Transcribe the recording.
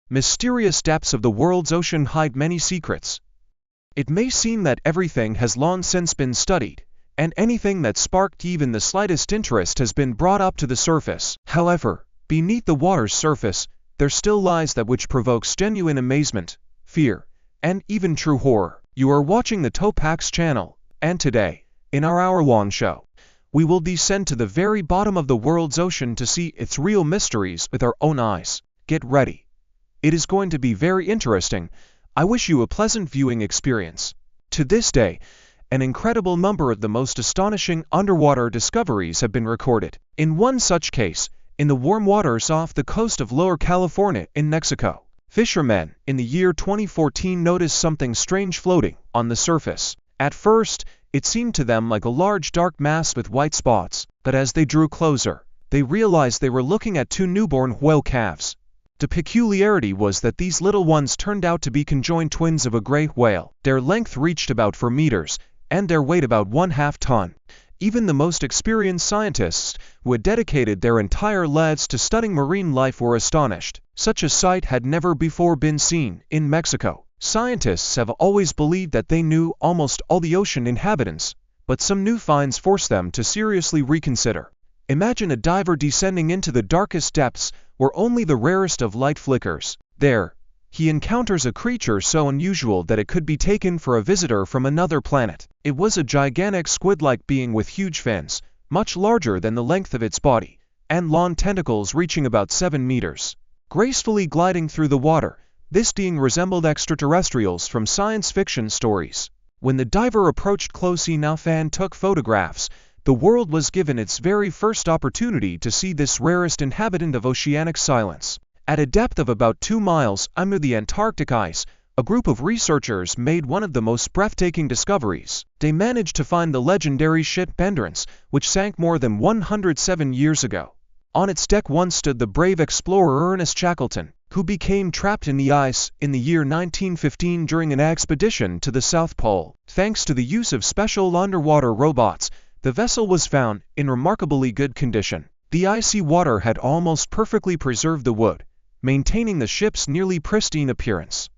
Mysterious depths of the world's ocean hide many secrets. It may seem that everything has long since been studied, and anything that sparked even the slightest interest has been brought up to the surface. However, beneath the water's surface, there still lies that which provokes genuine amazement, fear, and even true horror. You are watching the Topfacts channel, and today, in our hour-long show, we will descend to the very bottom of the world's ocean to see its real mysteries with our own eyes. Get ready. It is going to be very interesting. I wish you a pleasant viewing experience. To this day, an incredible number of the most astonishing underwater discoveries have been recorded. In one such case, in the warm waters off the coast of Lower California in Mexico, fishermen in the year 2014 noticed something strange floating on the surface. At first, it seemed to them like a large dark mass with white spots, but as they drew closer, they realized they were looking at two newborn whale calves. The peculiarity was that these little ones turned out to be conjoined twins of a gray whale. Their length reached about 4 meters, and their weight about 1/2 ton. Even the most experienced scientists, who had dedicated their entire lives to studying marine life, were astonished. Such a sight had never before been seen in Mexico. Scientists have always believed that they knew almost all the ocean inhabitants, but some new finds forced them to seriously reconsider. Imagine a diver descending into the darkest depths, where only the rarest of light flickers. There, he encounters a creature so unusual that it could be taken for a visitor from another planet. It was a gigantic squid-like being with huge fins, much larger than the length of its body, and long tentacles reaching about 7 meters. Gracefully gliding through the water, this being resembled extraterrestrials from science fiction stories. When the diver approached close enough and took photographs, the world was given its very first opportunity to see this rarest inhabitant of oceanic silence. At a depth of about 2 miles under the Antarctic ice, a group of researchers made one of the most breathtaking discoveries. They managed to find the legendary ship Endurance, which sank more than 107 years ago. On its deck once stood the brave explorer Ernest Shackleton, who became trapped in the ice in the year 1915 during an expedition to the South Pole. Thanks to the use of special underwater robots, the vessel was found in remarkably good condition. The icy water had almost perfectly preserved the wood, maintaining the ship's nearly pristine appearance.